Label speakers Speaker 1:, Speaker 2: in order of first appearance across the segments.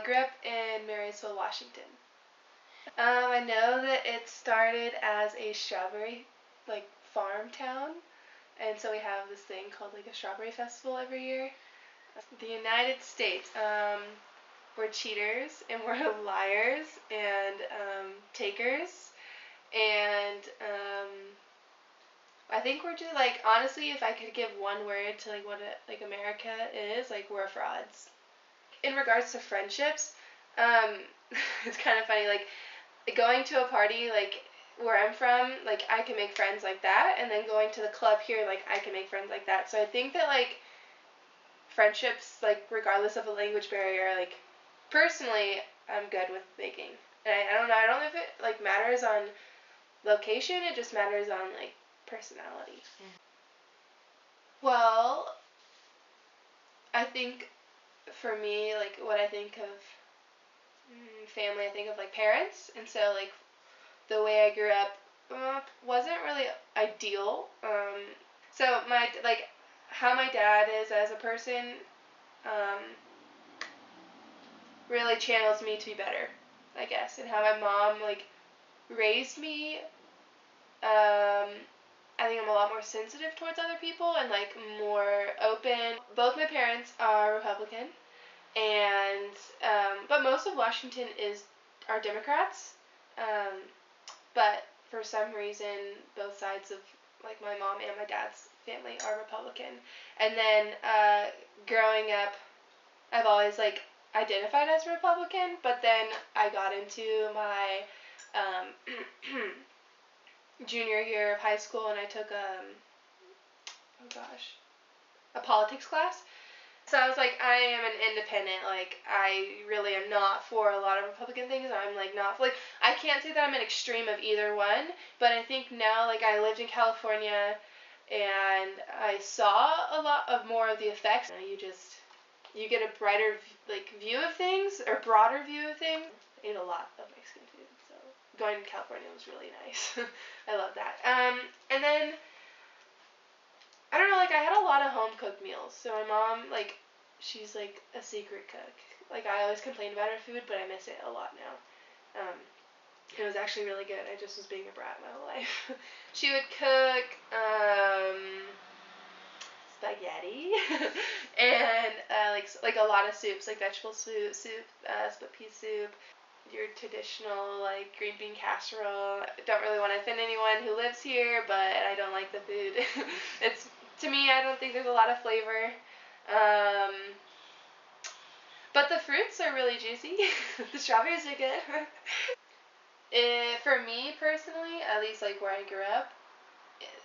Speaker 1: grew up in Marysville, Washington. I know that it started as a strawberry, like, farm town, and so we have this thing called, like, a strawberry festival every year. The United States, we're cheaters, and we're liars, and takers, and I think we're just, like, honestly, if I could give one word to, like, what like America is, like, we're frauds. In regards to friendships, it's kind of funny, like, going to a party, like, where I'm from, like, I can make friends like that, and then going to the club here, like, I can make friends like that. So I think that, like, friendships, like, regardless of a language barrier, like, personally, I'm good with making. And I don't know, I don't know if it, like, matters on location, it just matters on, like, personality. Well, I think for me, like, what I think of family, I think of, like, parents, and so, like, the way I grew up wasn't really ideal. So my, like, how my dad is as a person really channels me to be better, I guess, and how my mom, like, raised me. I think I'm a lot more sensitive towards other people and, like, more open. Both my parents are Republican, and but most of Washington are Democrats. But for some reason, both sides of, like, my mom and my dad's family are Republican. And then growing up, I've always, like, identified as Republican, but then I got into my junior year of high school, and I took a politics class. So I was like, I am an independent. Like, I really am not for a lot of Republican things. I'm, like, not, like, I can't say that I'm an extreme of either one, but I think now, like, I lived in California, and I saw a lot of more of the effects. You get a brighter, like, view of things, or broader view of things. I ate a lot of Mexican food, so going to California was really nice. I love that. And then, I don't know, like, I had a lot of home-cooked meals. So my mom, like, she's, like, a secret cook. Like, I always complain about her food, but I miss it a lot now. It was actually really good. I just was being a brat my whole life. She would cook spaghetti and like a lot of soups, like vegetable soup, split pea soup, your traditional, like, green bean casserole. I don't really want to offend anyone who lives here, but I don't like the food. To me, I don't think there's a lot of flavor. But the fruits are really juicy. The strawberries are good. For me personally, at least, like, where I grew up,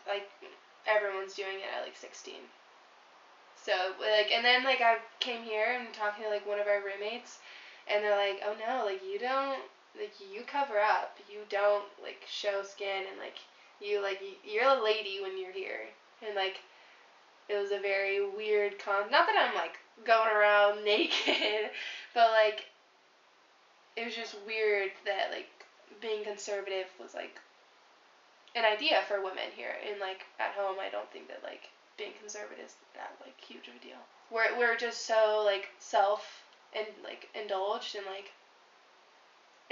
Speaker 1: like, everyone's doing it at, like, 16. So, like, and then, like, I came here and talking to, like, one of our roommates, and they're like, oh no, like, you don't, like, you cover up, you don't, like, show skin, and, like, you're a lady when you're here. And, like, it was a very weird not that I'm, like, going around naked, but, like, it was just weird that, like, being conservative was, like, an idea for women here. And, like, at home, I don't think that, like, being conservative is that, like, huge of a deal. We're just so, like, indulged, and, like,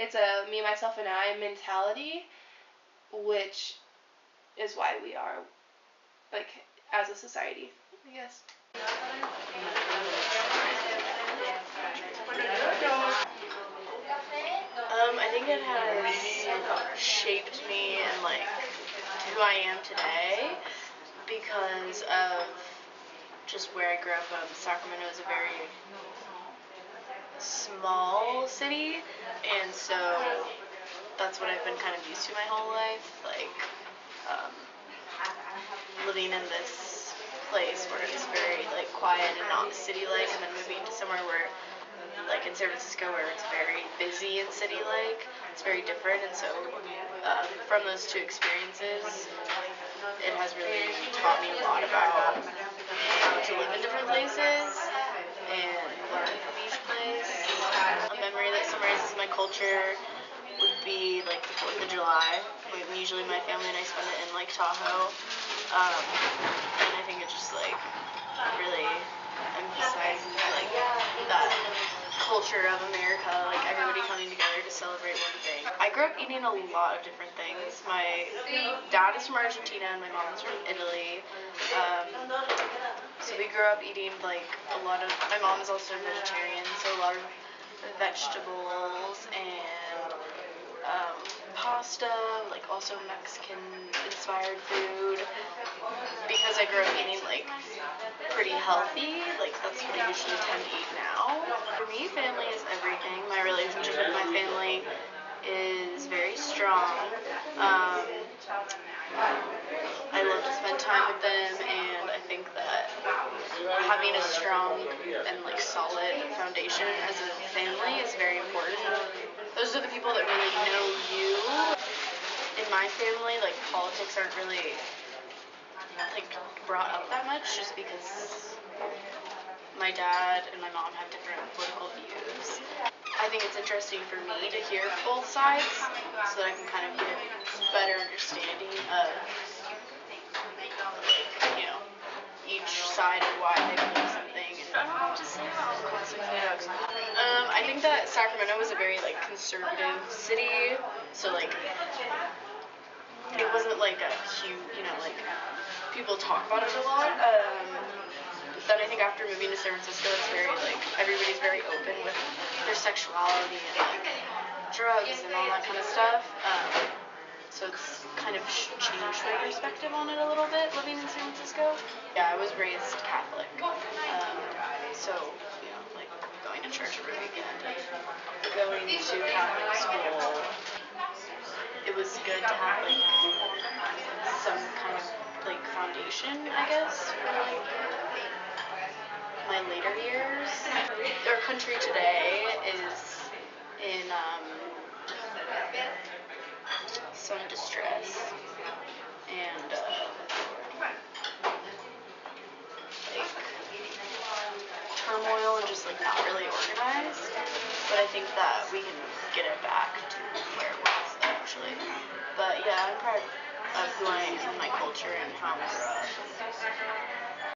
Speaker 1: it's a me, myself, and I mentality, which is why we are, like, as a society, I guess.
Speaker 2: I think it has shaped me and, like, who I am today because of just where I grew up. Sacramento is a very small city, and so that's what I've been kind of used to my whole life, like, living in this place where it's very, like, quiet and not city-like, and then moving to somewhere where, like, in San Francisco, where it's very busy and city-like. It's very different, and so from those two experiences, it has really taught me a lot about how to live in different places and learn from each place. A memory that summarizes my culture would be, like, the 4th of July. Usually my family and I spend it in Lake Tahoe, and I think it just, like, really emphasizes, like, that culture of America, like everybody coming together to celebrate one thing. I grew up eating a lot of different things. My dad is from Argentina and my mom is from Italy. So we grew up eating like a lot of, my mom is also a vegetarian, so a lot of vegetables and pasta, like also Mexican inspired food. Because I grew up eating like pretty healthy, like that's what I usually tend to eat now. For me, family is everything. My relationship with my family is very strong. I love to spend time with them, and I think that having a strong and like solid foundation as a family is very important. Those are the people that really know you. In my family, like politics aren't really like brought up that much, just because my dad and my mom have different political views. I think it's interesting for me to hear both sides so that I can kind of get a better understanding of, like, you know, each side and why they believe something. I don't know what to say about classic photos. I think that Sacramento was a very like conservative city, so like it wasn't like a huge, you know, like people talk about it a lot. Then I think after moving to San Francisco, it's very like everybody's very open with their sexuality and like drugs and all that kind of stuff. So it's kind of changed my perspective on it a little bit living in San Francisco. Yeah, I was raised Catholic, so you know, like going to church every weekend, going to Catholic school. It was good to have like some kind of like foundation, I guess, for like my later years. Our country today is in some distress and like turmoil and just like not really organized. But I think that we can get it back to where it was actually. But yeah, I'm proud of who I am and my culture and how I grew up.